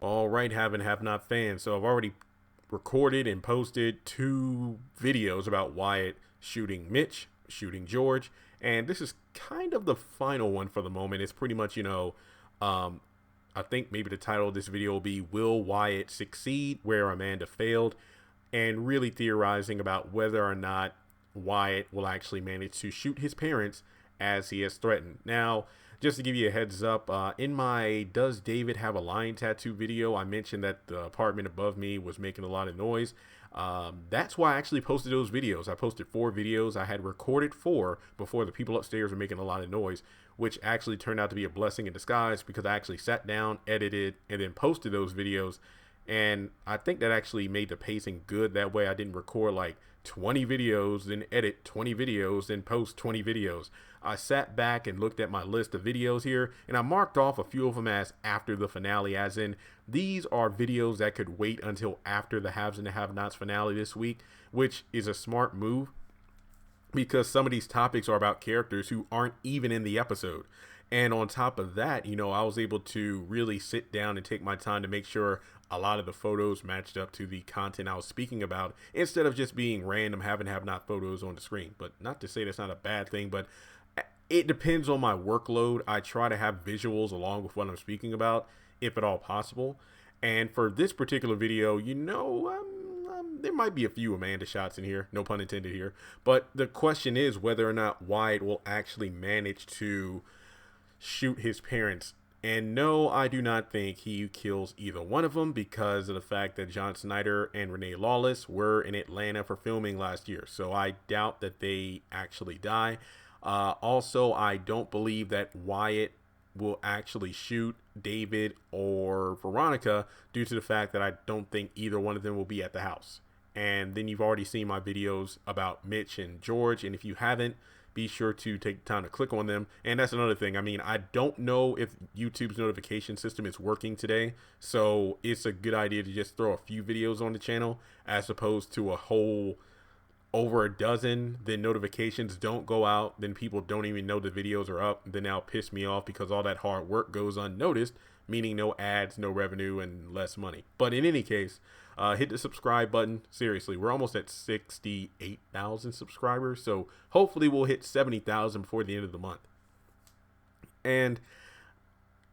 All right, have and have not fans. So I've already recorded and posted 2 videos about Wyatt shooting Mitch, shooting George, and this is kind of the final one for the moment. It's pretty much, um, I think maybe the title of this video will be "Will Wyatt Succeed Where Amanda Failed?" and really theorizing about whether or not Wyatt will actually manage to shoot his parents as he has threatened. Now, just to give you a heads up, in my Does David Have a Lion Tattoo video, I mentioned that the apartment above me was making a lot of noise. That's why I actually posted those videos. I posted 4 videos. I had recorded 4 before the people upstairs were making a lot of noise, which actually turned out to be a blessing in disguise because I actually sat down, edited, and then posted those videos. And I think that actually made the pacing good. That way I didn't record like 20 videos, then edit 20 videos, then post 20 videos. I sat back and looked at my list of videos here, and I marked off a few of them as after the finale, as in these are videos that could wait until after the Haves and the Have-Nots finale this week, which is a smart move because some of these topics are about characters who aren't even in the episode. And on top of that, I was able to really sit down and take my time to make sure a lot of the photos matched up to the content I was speaking about instead of just being random have and have not photos on the screen. But not to say that's not a bad thing, but it depends on my workload. I try to have visuals along with what I'm speaking about, if at all possible. And for this particular video, there might be a few Amanda shots in here, no pun intended here. But the question is whether or not Wyatt will actually manage to shoot his parents. And no, I do not think he kills either one of them because of the fact that John Snyder and Renee Lawless were in Atlanta for filming last year. So I doubt that they actually die. Also, I don't believe that Wyatt will actually shoot David or Veronica due to the fact that I don't think either one of them will be at the house. And then you've already seen my videos about Mitch and George. And if you haven't, be sure to take time to click on them. And that's another thing. I mean, I don't know if YouTube's notification system is working today. So it's a good idea to just throw a few videos on the channel as opposed to a whole over a dozen. Then notifications don't go out. Then people don't even know the videos are up. Then that'll piss me off because all that hard work goes unnoticed, meaning no ads, no revenue, and less money. But in any case, hit the subscribe button. Seriously, we're almost at 68,000 subscribers. So hopefully we'll hit 70,000 before the end of the month. And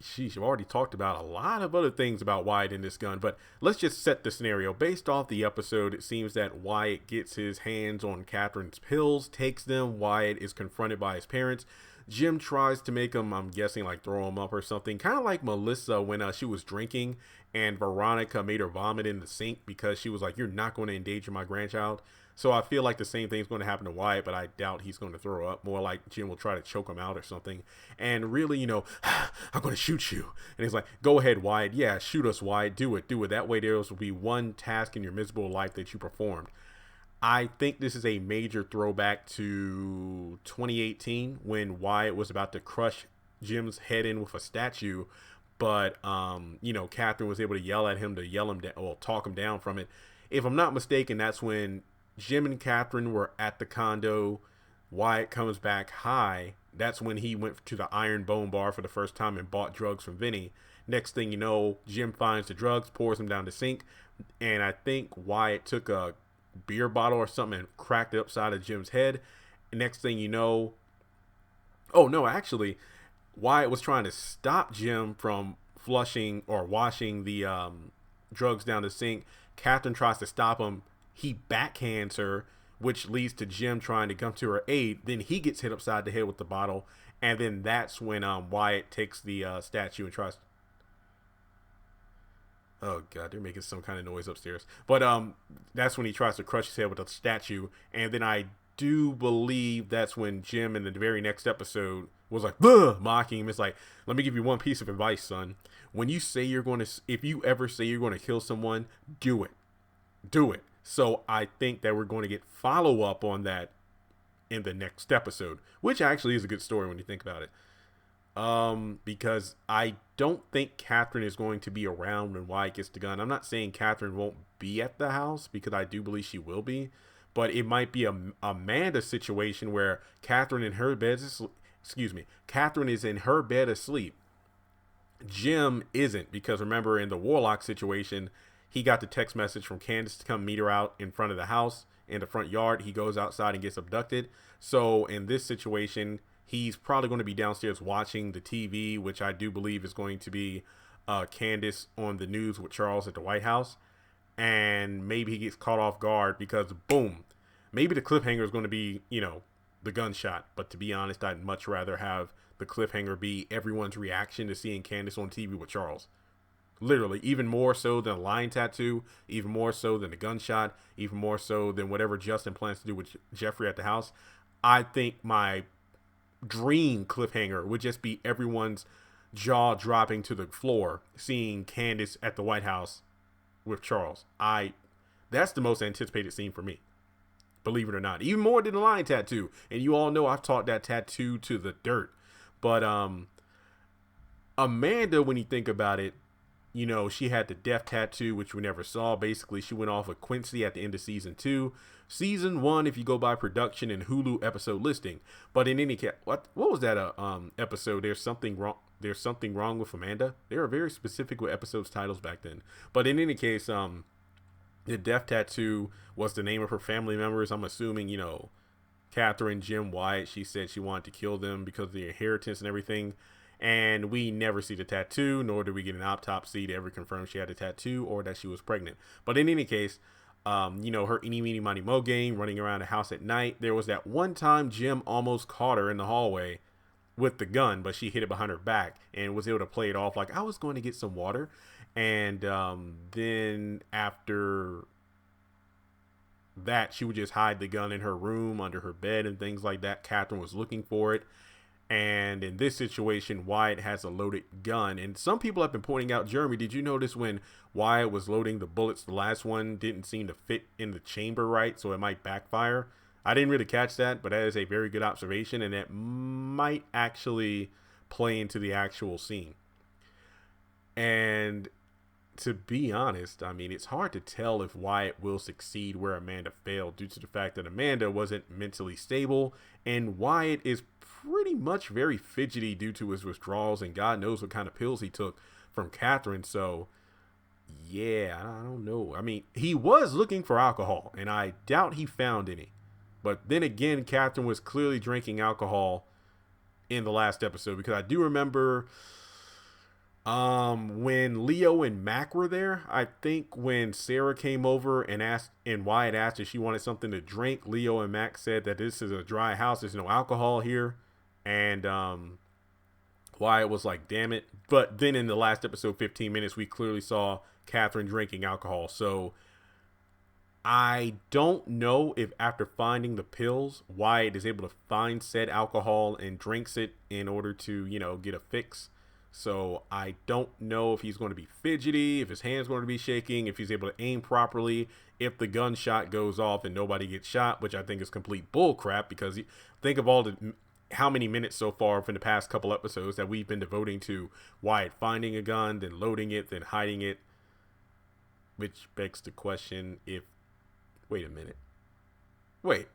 sheesh, I've already talked about a lot of other things about Wyatt in this gun, but let's just set the scenario. Based off the episode, it seems that Wyatt gets his hands on Catherine's pills, takes them. Wyatt is confronted by his parents. Jim tries to make him, I'm guessing, like throw him up or something. Kind of like Melissa when she was drinking and Veronica made her vomit in the sink because she was like, "You're not going to endanger my grandchild." So I feel like the same thing is going to happen to Wyatt, but I doubt he's going to throw up. More like Jim will try to choke him out or something. And really, I'm going to shoot you. And he's like, "Go ahead, Wyatt. Yeah, shoot us, Wyatt. Do it. Do it." That way there will be one task in your miserable life that you performed. I think this is a major throwback to 2018 when Wyatt was about to crush Jim's head in with a statue. But, Catherine was able to yell at him to yell him down, or talk him down from it. If I'm not mistaken, that's when Jim and Catherine were at the condo. Wyatt comes back high. That's when he went to the Iron Bone Bar for the first time and bought drugs from Vinny. Next thing you know, Jim finds the drugs, pours them down the sink. And I think Wyatt took a beer bottle or something and cracked it upside of Jim's head. Next thing you know, oh no, actually Wyatt was trying to stop Jim from flushing or washing the drugs down the sink. Catherine tries to stop him. He backhands her, which leads to Jim trying to come to her aid. Then he gets hit upside the head with the bottle, and then that's when Wyatt takes the statue and tries. Oh god, they're making some kind of noise upstairs. But that's when he tries to crush his head with the statue, and then I do believe that's when Jim in the very next episode was like, "Ugh," mocking him. It's like, let me give you one piece of advice, son. When you say you're going to, if you ever say you're going to kill someone, do it. Do it. So I think that we're going to get follow up on that in the next episode, which actually is a good story when you think about it. Because I don't think Catherine is going to be around when Wyatt gets the gun. I'm not saying Catherine won't be at the house because I do believe she will be, but it might be a Amanda situation where Catherine in her bed, Catherine is in her bed asleep. Jim isn't, because remember in the Warlock situation, he got the text message from Candace to come meet her out in front of the house in the front yard. He goes outside and gets abducted. So in this situation, he's probably going to be downstairs watching the TV, which I do believe is going to be Candace on the news with Charles at the White House. And maybe he gets caught off guard because boom, maybe the cliffhanger is going to be, the gunshot. But to be honest, I'd much rather have the cliffhanger be everyone's reaction to seeing Candace on TV with Charles. Literally, even more so than a lion tattoo, even more so than a gunshot, even more so than whatever Justin plans to do with Jeffrey at the house. I think my dream cliffhanger would just be everyone's jaw dropping to the floor seeing Candace at the White House with Charles. That's the most anticipated scene for me. Believe it or not. Even more than the lion tattoo. And you all know I've taught that tattoo to the dirt. But Amanda, when you think about it, she had the death tattoo, which we never saw. Basically, she went off with Quincy at the end of season 2. Season 1, if you go by production and Hulu episode listing. But in any case, what was that episode? There's something wrong with Amanda. They were very specific with episodes titles back then. But in any case, the death tattoo was the name of her family members. I'm assuming, Catherine, Jim, Wyatt. She said she wanted to kill them because of the inheritance and everything. And we never see the tattoo, nor do we get an autopsy to ever confirm she had a tattoo or that she was pregnant. But in any case, her eeny, meeny, miny, mo game, running around the house at night. There was that one time Jim almost caught her in the hallway with the gun, but she hit it behind her back and was able to play it off like, I was going to get some water. And then after that, she would just hide the gun in her room, under her bed and things like that. Catherine was looking for it. And in this situation, Wyatt has a loaded gun. And some people have been pointing out, Jeremy, did you notice when Wyatt was loading the bullets, the last one didn't seem to fit in the chamber right, so it might backfire? I didn't really catch that, but that is a very good observation, and it might actually play into the actual scene. And to be honest, I mean, it's hard to tell if Wyatt will succeed where Amanda failed due to the fact that Amanda wasn't mentally stable, and Wyatt is pretty much very fidgety due to his withdrawals, and God knows what kind of pills he took from Catherine. So yeah, I don't know. I mean, he was looking for alcohol, and I doubt he found any. But then again, Catherine was clearly drinking alcohol in the last episode, because I do remember when Leo and Mac were there. I think when Sarah came over and Wyatt asked if she wanted something to drink, Leo and Mac said that this is a dry house, there's no alcohol here. And Wyatt was like, damn it. But then in the last episode, 15 minutes, we clearly saw Catherine drinking alcohol. So I don't know if after finding the pills, Wyatt is able to find said alcohol and drinks it in order to, get a fix. So I don't know if he's going to be fidgety, if his hand's going to be shaking, if he's able to aim properly, if the gunshot goes off and nobody gets shot, which I think is complete bull crap, because think of how many minutes so far from the past couple episodes that we've been devoting to Wyatt finding a gun, then loading it, then hiding it. Which begs the question wait a minute. Wait,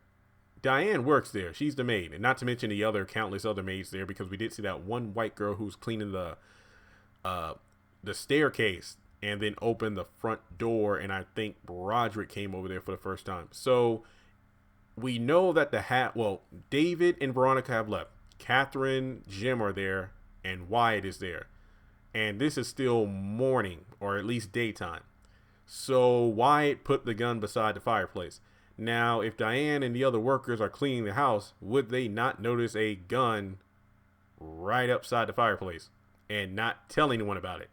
Diane works there. She's the maid. And not to mention the other countless other maids there, because we did see that one white girl who's cleaning the staircase and then opened the front door. And I think Broderick came over there for the first time. So we know that David and Veronica have left. Catherine, Jim are there, and Wyatt is there. And this is still morning, or at least daytime. So Wyatt put the gun beside the fireplace. Now, if Diane and the other workers are cleaning the house, would they not notice a gun right upside the fireplace and not tell anyone about it?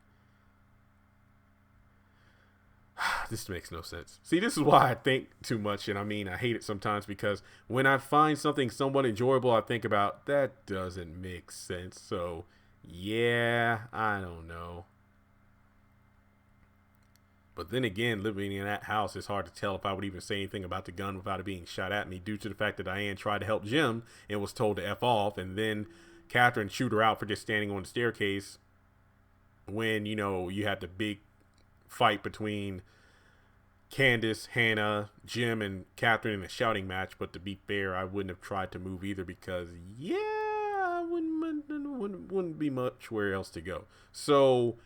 This makes no sense. See, this is why I think too much, and I hate it sometimes, because when I find something somewhat enjoyable, I think about, that doesn't make sense. So, yeah, I don't know. But then again, living in that house, it's hard to tell if I would even say anything about the gun without it being shot at me, due to the fact that Diane tried to help Jim and was told to F off, and then Catherine chewed her out for just standing on the staircase when, you had the big fight between Candace, Hannah, Jim, and Catherine in a shouting match. But to be fair, I wouldn't have tried to move either, because I wouldn't be much where else to go. So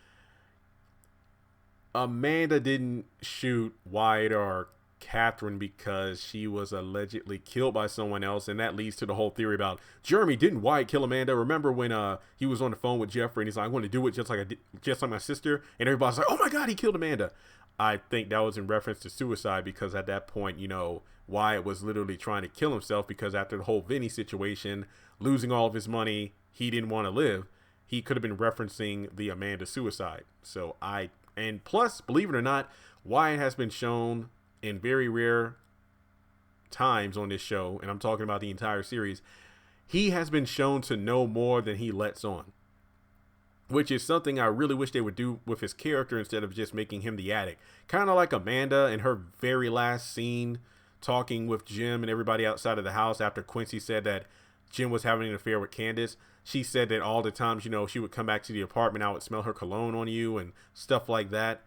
Amanda didn't shoot Wyatt or Catherine because she was allegedly killed by someone else, and that leads to the whole theory about Jeremy, didn't Wyatt kill Amanda? Remember when he was on the phone with Jeffrey and he's like, I'm going to do it just like my sister, and everybody's like, oh my god, he killed Amanda. I think that was in reference to suicide, because at that point, Wyatt was literally trying to kill himself, because after the whole Vinny situation, losing all of his money, he didn't want to live. He could have been referencing the Amanda suicide. And plus, believe it or not, Wyatt has been shown in very rare times on this show, and I'm talking about the entire series, he has been shown to know more than he lets on, which is something I really wish they would do with his character instead of just making him the addict. Kind of like Amanda in her very last scene talking with Jim and everybody outside of the house after Quincy said that Jim was having an affair with Candace. She said that all the times, she would come back to the apartment, I would smell her cologne on you and stuff like that.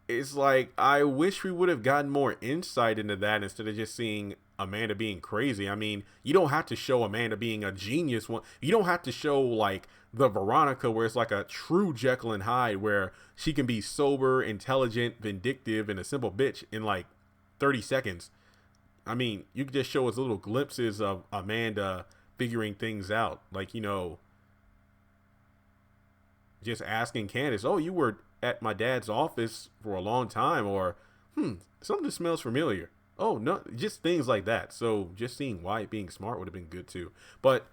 It's like, I wish we would have gotten more insight into that instead of just seeing Amanda being crazy. I mean, you don't have to show Amanda being a genius. You don't have to show like the Veronica where it's like a true Jekyll and Hyde, where she can be sober, intelligent, vindictive, and a simple bitch in like 30 seconds. I mean, you could just show us little glimpses of Amanda figuring things out. Like, just asking Candace, oh, you were at my dad's office for a long time, or something smells familiar. Oh, no, just things like that. So just seeing Wyatt being smart would have been good too. But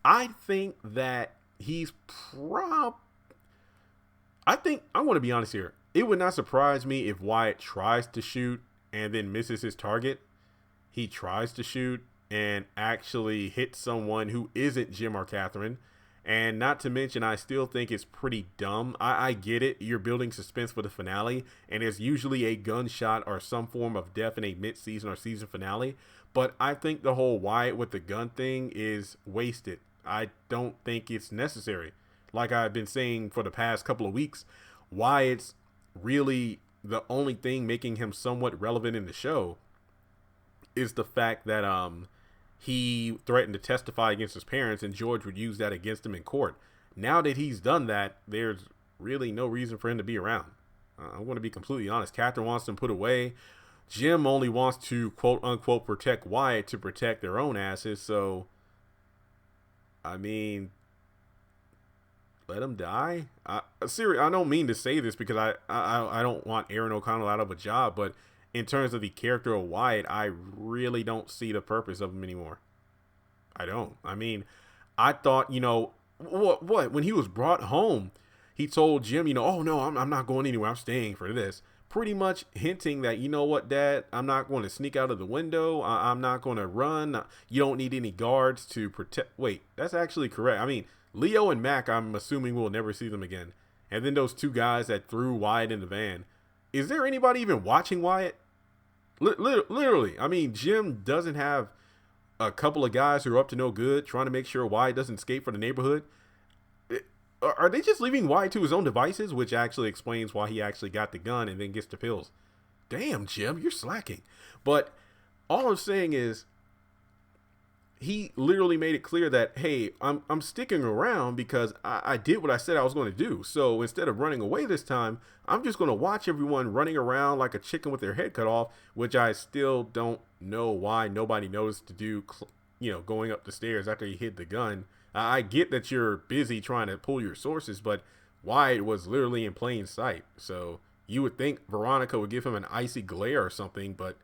I think that I think, I'm going to be honest here. It would not surprise me if Wyatt tries to shoot and then misses his target. He tries to shoot and actually hits someone who isn't Jim or Catherine. And not to mention, I still think it's pretty dumb. I get it. You're building suspense for the finale, and there's usually a gunshot or some form of death in a mid-season or season finale. But I think the whole Wyatt with the gun thing is wasted. I don't think it's necessary. Like I've been saying for the past couple of weeks, Wyatt's really the only thing making him somewhat relevant in the show is the fact that he threatened to testify against his parents, and George would use that against him in court. Now that he's done that, there's really no reason for him to be around. I'm going to be completely honest. Catherine wants him put away. Jim only wants to, quote unquote, protect Wyatt to protect their own asses. So, I mean, let him die. Seriously, I don't mean to say this because I don't want Aaron O'Connell out of a job, but in terms of the character of Wyatt, I really don't see the purpose of him anymore. I don't. I mean, I thought, what? When he was brought home, he told Jim, oh, no, I'm not going anywhere. I'm staying for this. Pretty much hinting that, you know what, Dad, I'm not going to sneak out of the window. I'm not going to run. You don't need any guards to protect. Wait, that's actually correct. I mean, Leo and Mac, I'm assuming we'll never see them again. And then those two guys that threw Wyatt in the van. Is there anybody even watching Wyatt? Literally. I mean, Jim doesn't have a couple of guys who are up to no good trying to make sure Wyatt doesn't escape from the neighborhood. Are they just leaving Wyatt to his own devices? Which actually explains why he actually got the gun and then gets the pills. Damn, Jim, you're slacking. But all I'm saying is, he literally made it clear that, hey, I'm sticking around because I did what I said I was going to do. So instead of running away this time, I'm just going to watch everyone running around like a chicken with their head cut off, which I still don't know why nobody noticed to do, going up the stairs after he hid the gun. I get that you're busy trying to pull your sources, but Wyatt was literally in plain sight. So you would think Veronica would give him an icy glare or something, but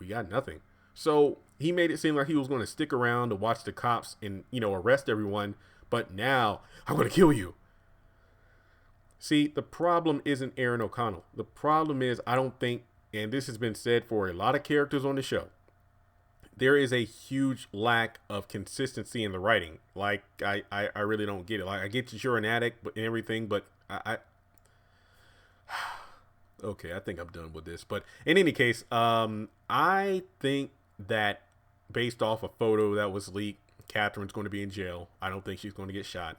we got nothing. So he made it seem like he was going to stick around to watch the cops and, arrest everyone. But now, I'm going to kill you. See, the problem isn't Aaron O'Connell. The problem is, I don't think, and this has been said for a lot of characters on the show, there is a huge lack of consistency in the writing. Like, I really don't get it. Like, I get that you're an addict and everything, but okay, I think I'm done with this. But in any case, I think that based off a photo that was leaked, Catherine's going to be in jail. I don't think she's going to get shot.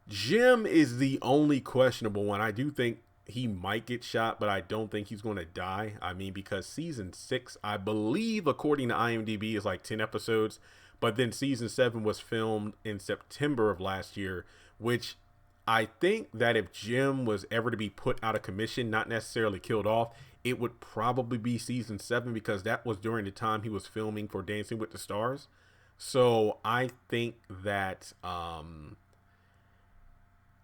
Jim is the only questionable one. I do think he might get shot, but I don't think he's going to die. I mean, because season 6, I believe, according to IMDb, is like 10 episodes. But then season 7 was filmed in September of last year, which I think that if Jim was ever to be put out of commission, not necessarily killed off, it would probably be season 7, because that was during the time he was filming for Dancing with the Stars. So I think that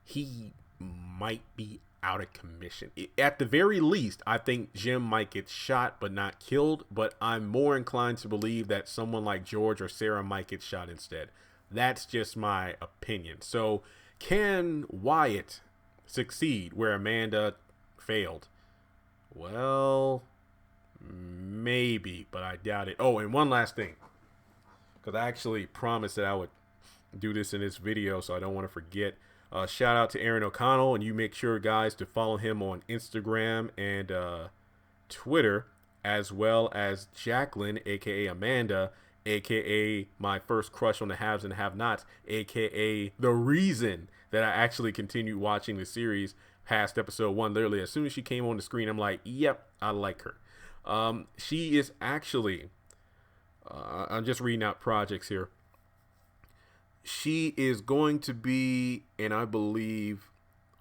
he might be out of commission. At the very least, I think Jim might get shot but not killed, but I'm more inclined to believe that someone like George or Sarah might get shot instead. That's just my opinion. So can Wyatt succeed where Amanda failed? Well, maybe, but I doubt it. Oh, and one last thing, because I actually promised that I would do this in this video, so I don't want to forget. Shout out to Aaron O'Connell, and you make sure, guys, to follow him on Instagram and Twitter, as well as Jacqueline, aka Amanda, aka my first crush on the haves and have-nots, aka the reason that I actually continued watching the series past episode 1. Literally, as soon as she came on the screen, I'm like, yep, I like her. She is actually, I'm just reading out projects here. She is going to be, and I believe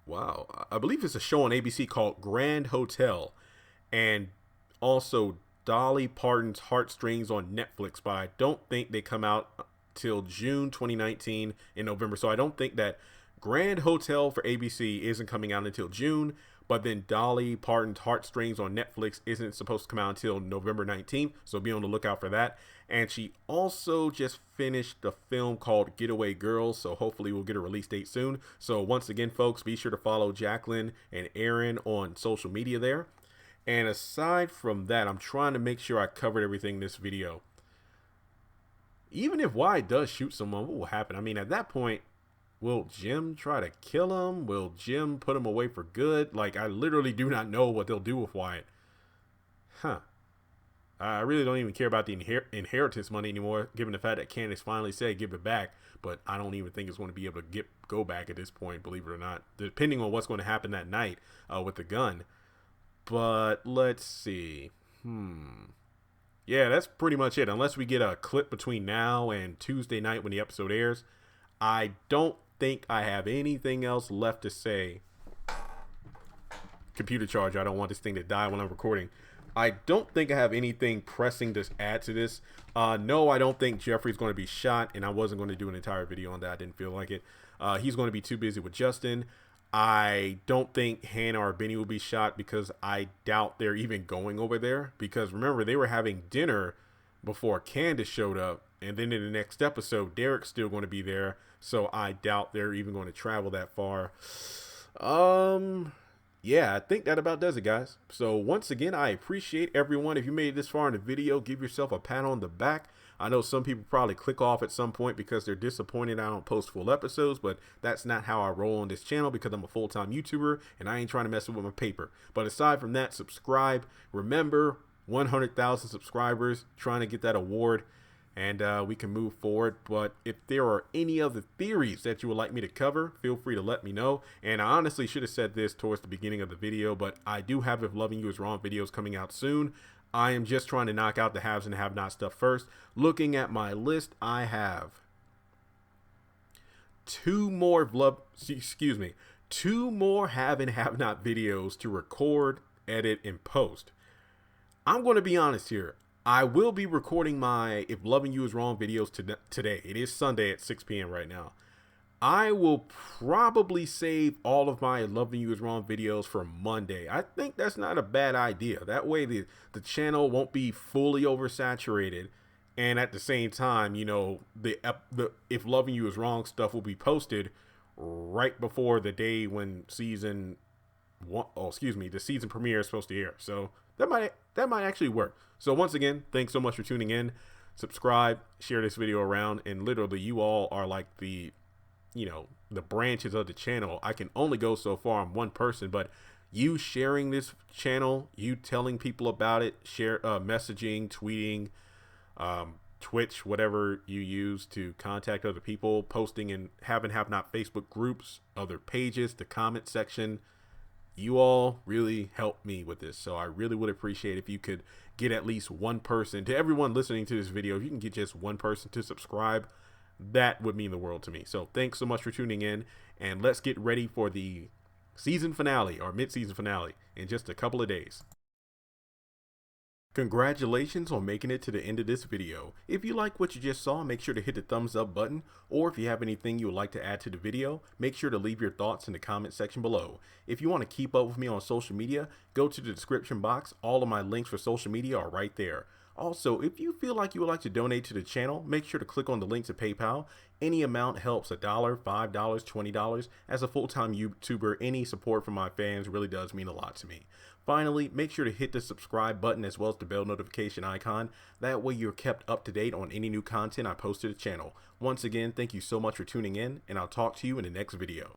it's a show on ABC called Grand Hotel, and also Dolly Parton's Heartstrings on Netflix, but I don't think they come out till June 2019 in November. So I don't think that Grand Hotel for ABC isn't coming out until June, but then Dolly Parton's Heartstrings on Netflix isn't supposed to come out until November 19th, so be on the lookout for that. And she also just finished a film called Getaway Girls, so hopefully we'll get a release date soon. So once again, folks, be sure to follow Jacqueline and Aaron on social media there. And aside from that, I'm trying to make sure I covered everything in this video. Even if Wyatt does shoot someone, what will happen? I mean, at that point, will Jim try to kill him? Will Jim put him away for good? Like, I literally do not know what they'll do with Wyatt. I really don't even care about the inheritance money anymore, given the fact that Candace finally said give it back. But I don't even think it's going to be able to go back at this point, believe it or not, depending on what's going to happen that night with the gun. But let's see. Yeah, that's pretty much it. Unless we get a clip between now and Tuesday night when the episode airs, I don't think I have anything else left to say. Computer charger. I don't want this thing to die when I'm recording. I don't think I have anything pressing to add to this. No, I don't think Jeffrey's going to be shot, and I wasn't going to do an entire video on that. I didn't feel like it. He's going to be too busy with Justin. I don't think Hannah or Benny will be shot, because I doubt they're even going over there. Because remember, they were having dinner before Candace showed up, and then in the next episode, Derek's still going to be there. So I doubt they're even going to travel that far. Yeah, I think that about does it, guys. So once again, I appreciate everyone. If you made it this far in the video, give yourself a pat on the back. I know some people probably click off at some point because they're disappointed I don't post full episodes, but that's not how I roll on this channel, because I'm a full-time YouTuber and I ain't trying to mess with my paper. But aside from that, subscribe. Remember, 100,000 subscribers, trying to get that award, and we can move forward. But if there are any other theories that you would like me to cover, feel free to let me know. And I honestly should have said this towards the beginning of the video, but I do have If Loving You Is Wrong videos coming out soon. I am just trying to knock out the haves and have-not stuff first. Looking at my list, I have two more have and have-not videos to record, edit, and post. I'm going to be honest here. I will be recording my If Loving You Is Wrong videos today. It is Sunday at 6 p.m. right now. I will probably save all of my Loving You Is Wrong videos for Monday. I think that's not a bad idea. That way the channel won't be fully oversaturated. And at the same time, you know, the If Loving You Is Wrong stuff will be posted right before the day when the season premiere is supposed to air. So that might actually work. So once again, thanks so much for tuning in. Subscribe, share this video around, and literally you all are like the branches of the channel. I can only go so far. I'm one person, but you sharing this channel, you telling people about it, share messaging, tweeting, Twitch, whatever you use to contact other people, posting in have and have not Facebook groups, other pages, the comment section, You all really helped me with this, so I really would appreciate if you could get at least one person, to everyone listening to this video, if you can get just one person to subscribe, that would mean the world to me. So thanks so much for tuning in, and let's get ready for the season finale or mid-season finale in just a couple of days. Congratulations on making it to the end of this video. If you like what you just saw, make sure to hit the thumbs up button, or if you have anything you would like to add to the video, make sure to leave your thoughts in the comment section below. If you want to keep up with me on social media, go to the description box. All of my links for social media are right there. Also, if you feel like you would like to donate to the channel, make sure to click on the link to PayPal. Any amount helps. $1, $5, $20. As a full-time YouTuber, any support from my fans really does mean a lot to me. Finally, make sure to hit the subscribe button as well as the bell notification icon. That way you're kept up to date on any new content I post to the channel. Once again, thank you so much for tuning in, and I'll talk to you in the next video.